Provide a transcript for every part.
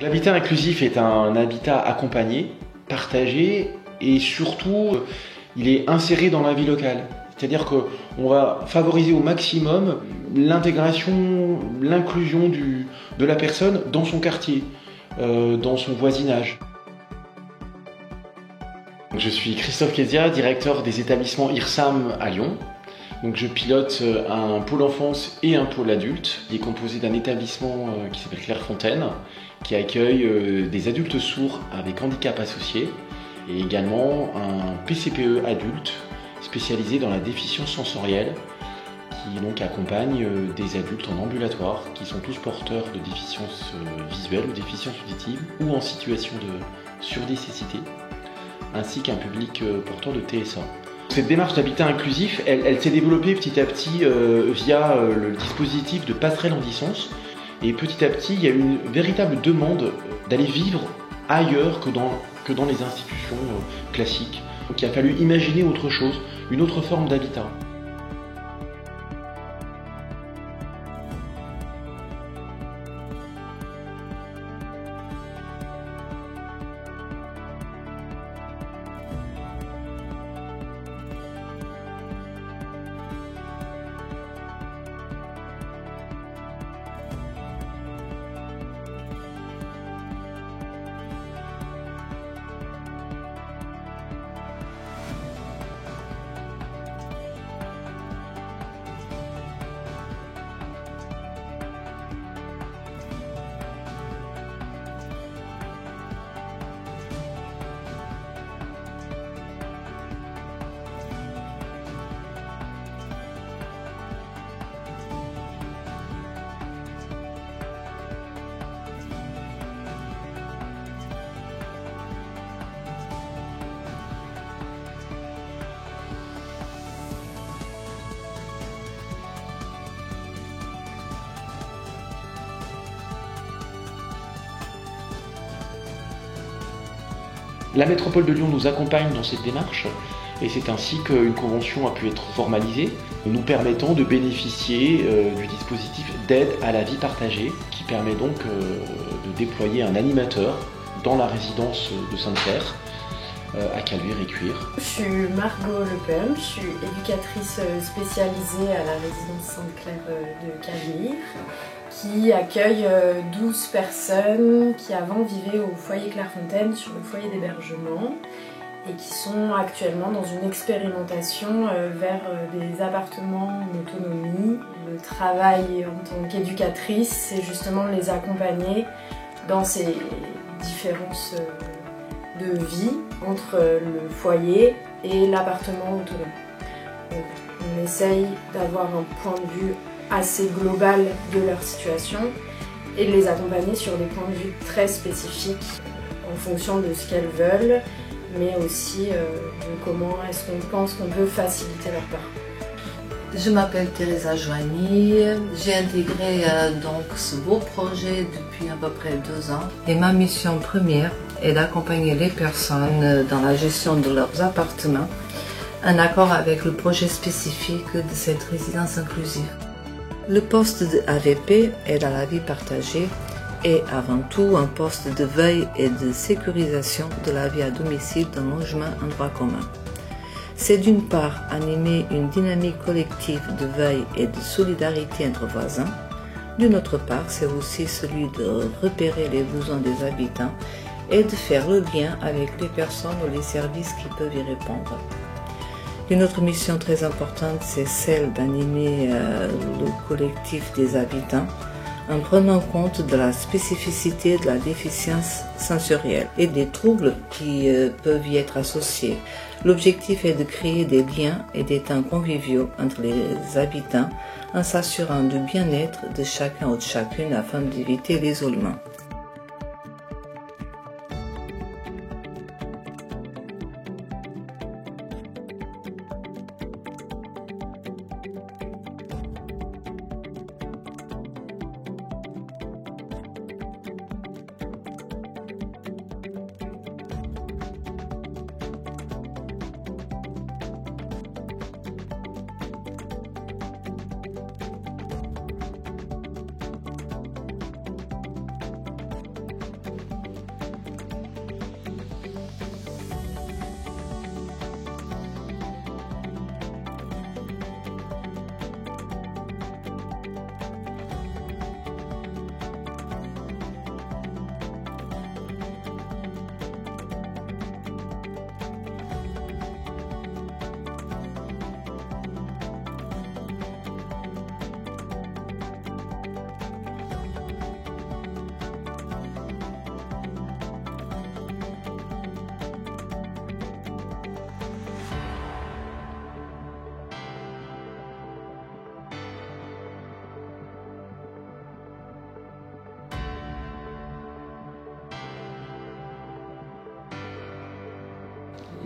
L'habitat inclusif est un habitat accompagné, partagé et surtout il est inséré dans la vie locale. C'est-à-dire qu'on va favoriser au maximum l'intégration, l'inclusion de la personne dans son quartier, dans son voisinage. Je suis Christophe Kezia, directeur des établissements IRSAM à Lyon. Donc je pilote un pôle enfance et un pôle adulte qui est composé d'un établissement qui s'appelle Clairefontaine, qui accueille des adultes sourds avec handicap associé et également un PCPE adulte spécialisé dans la déficience sensorielle qui donc accompagne des adultes en ambulatoire qui sont tous porteurs de déficience visuelle ou déficience auditive ou en situation de surdécessité, ainsi qu'un public porteur de TSA. Cette démarche d'habitat inclusif, elle s'est développée petit à petit via le dispositif de passerelle en distance. Et petit à petit, il y a eu une véritable demande d'aller vivre ailleurs que dans les institutions classiques. Donc il a fallu imaginer autre chose, une autre forme d'habitat. La métropole de Lyon nous accompagne dans cette démarche et c'est ainsi qu'une convention a pu être formalisée, nous permettant de bénéficier du dispositif d'aide à la vie partagée qui permet donc de déployer un animateur dans la résidence de Sainte-Claire à Caluire et Cuire. Je suis Margot Lepem, je suis éducatrice spécialisée à la résidence Sainte-Claire de Caluire qui accueille 12 personnes qui avant vivaient au foyer Clairefontaine sur le foyer d'hébergement et qui sont actuellement dans une expérimentation vers des appartements en autonomie. Le travail en tant qu'éducatrice, c'est justement les accompagner dans ces différences de vie entre le foyer et l'appartement autonome. Donc, on essaye d'avoir un point de vue assez global de leur situation et de les accompagner sur des points de vue très spécifiques en fonction de ce qu'elles veulent, mais aussi de comment est-ce qu'on pense qu'on peut faciliter leur parcours. Je m'appelle Teresa Joigny, j'ai intégré donc ce beau projet depuis à peu près 2 ans et ma mission première est d'accompagner les personnes dans la gestion de leurs appartements en accord avec le projet spécifique de cette résidence inclusive. Le poste de AVP, aide à la vie partagée, est avant tout un poste de veille et de sécurisation de la vie à domicile d'un logement en droit commun. C'est d'une part animer une dynamique collective de veille et de solidarité entre voisins, d'une autre part c'est aussi celui de repérer les besoins des habitants et de faire le lien avec les personnes ou les services qui peuvent y répondre. Une autre mission très importante, c'est celle d'animer le collectif des habitants en prenant compte de la spécificité de la déficience sensorielle et des troubles qui peuvent y être associés. L'objectif est de créer des liens et des temps conviviaux entre les habitants en s'assurant du bien-être de chacun ou de chacune afin d'éviter l'isolement.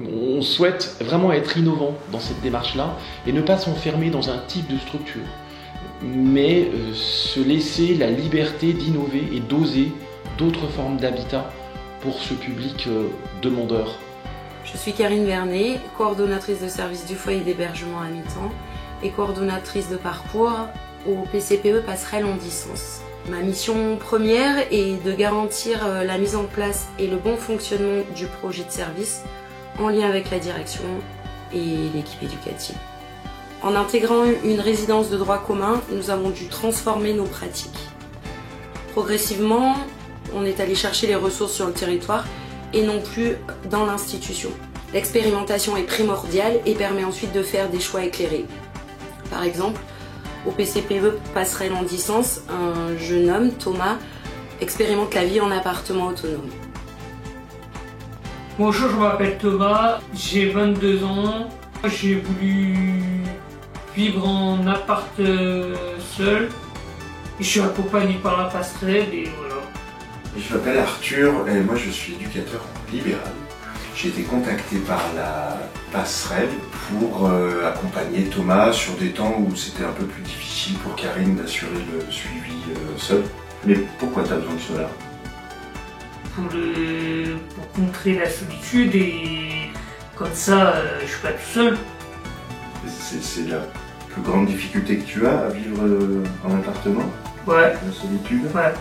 On souhaite vraiment être innovant dans cette démarche-là et ne pas s'enfermer dans un type de structure, mais se laisser la liberté d'innover et d'oser d'autres formes d'habitat pour ce public demandeur. Je suis Karine Vernet, coordonnatrice de service du foyer d'hébergement à mi-temps et coordonnatrice de parcours au PCPE Passerelle en distance. Ma mission première est de garantir la mise en place et le bon fonctionnement du projet de service en lien avec la direction et l'équipe éducative. En intégrant une résidence de droit commun, nous avons dû transformer nos pratiques. Progressivement, on est allé chercher les ressources sur le territoire et non plus dans l'institution. L'expérimentation est primordiale et permet ensuite de faire des choix éclairés. Par exemple, au PCPE Passerelle en distance, un jeune homme, Thomas, expérimente la vie en appartement autonome. Bonjour, je m'appelle Thomas, j'ai 22 ans. J'ai voulu vivre en appart seul. Je suis accompagné par la passerelle et voilà. Je m'appelle Arthur et moi je suis éducateur libéral. J'ai été contacté par la passerelle pour accompagner Thomas sur des temps où c'était un peu plus difficile pour Karine d'assurer le suivi seul. Mais pourquoi tu as besoin de cela ? Pour contrer la solitude et comme ça je suis pas tout seul. C'est la plus grande difficulté que tu as à vivre en appartement ? Ouais. La solitude ? Ouais.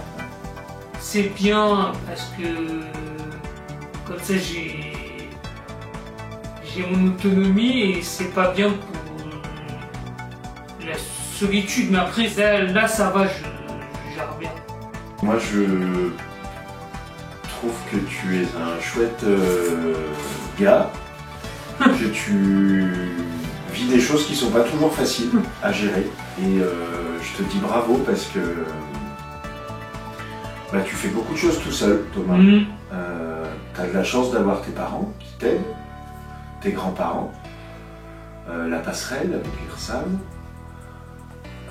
C'est bien parce que comme ça j'ai mon autonomie et c'est pas bien pour la solitude. Mais après là ça va, je gère bien. Moi je trouve que tu es un chouette gars, que tu vis des choses qui sont pas toujours faciles à gérer et je te dis bravo parce que tu fais beaucoup de choses tout seul, Thomas. Tu as de la chance d'avoir tes parents qui t'aident, tes grands-parents, la passerelle avec l'IRSAM,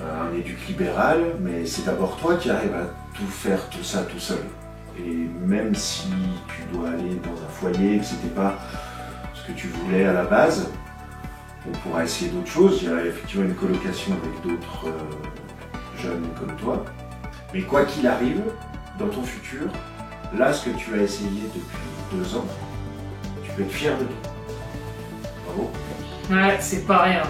un éduc libéral, mais c'est d'abord toi qui arrives à tout faire tout ça tout seul. Et même si tu dois aller dans un foyer et que c'était pas ce que tu voulais à la base, on pourra essayer d'autres choses. Il y a effectivement une colocation avec d'autres jeunes comme toi. Mais quoi qu'il arrive, dans ton futur, là ce que tu as essayé depuis 2 ans, tu peux être fier de toi. Bravo. Ouais, c'est pas rien.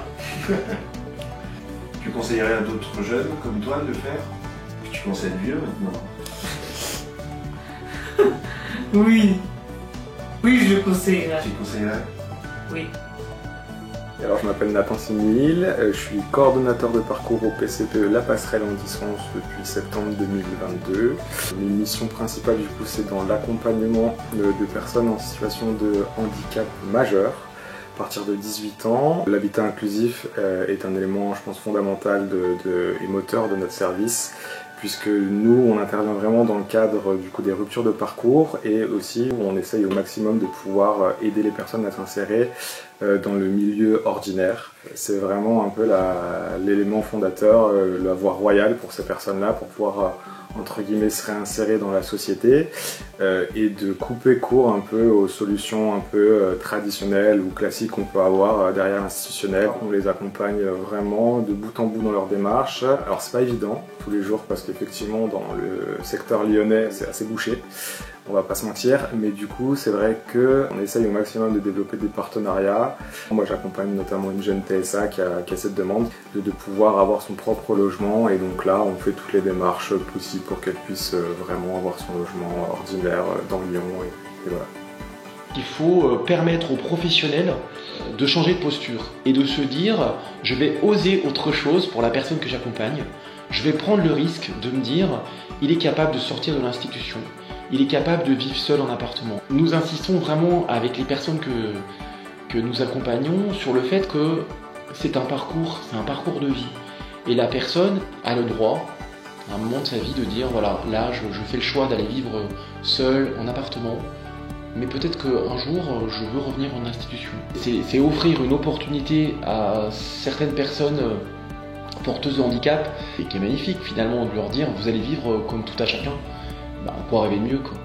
Tu conseillerais à d'autres jeunes comme toi de le faire ? Tu commences à être vieux maintenant. Oui. Oui, je le conseillerais. Tu conseillerais ? Oui. Alors, je m'appelle Nathan Simil, je suis coordonnateur de parcours au PCPE La Passerelle en distance depuis septembre 2022. Mes missions principales, du coup, c'est dans l'accompagnement de personnes en situation de handicap majeur à partir de 18 ans. L'habitat inclusif est un élément, je pense, fondamental et moteur de notre service, puisque nous, on intervient vraiment dans le cadre du coup des ruptures de parcours et aussi où on essaye au maximum de pouvoir aider les personnes à s'insérer dans le milieu ordinaire. C'est vraiment un peu l'élément fondateur, la voie royale pour ces personnes-là, pour pouvoir entre guillemets se réinsérer dans la société et de couper court un peu aux solutions un peu traditionnelles ou classiques qu'on peut avoir derrière l'institutionnel. On les accompagne vraiment de bout en bout dans leur démarche. Alors c'est pas évident tous les jours parce qu'effectivement dans le secteur lyonnais c'est assez bouché, on va pas se mentir, mais du coup c'est vrai qu'on essaye au maximum de développer des partenariats. Moi j'accompagne notamment une jeune TSA qui a cette demande de pouvoir avoir son propre logement et donc là on fait toutes les démarches possibles pour qu'elle puisse vraiment avoir son logement ordinaire dans Lyon et voilà. Il faut permettre aux professionnels de changer de posture et de se dire je vais oser autre chose pour la personne que j'accompagne, je vais prendre le risque de me dire il est capable de sortir de l'institution. Il est capable de vivre seul en appartement. Nous insistons vraiment avec les personnes que nous accompagnons sur le fait que c'est un parcours de vie. Et la personne a le droit, à un moment de sa vie, de dire voilà, là je fais le choix d'aller vivre seul en appartement, mais peut-être qu'un jour je veux revenir en institution. C'est offrir une opportunité à certaines personnes porteuses de handicap, et qui est magnifique finalement de leur dire vous allez vivre comme tout à chacun. On peut rêver de mieux quoi.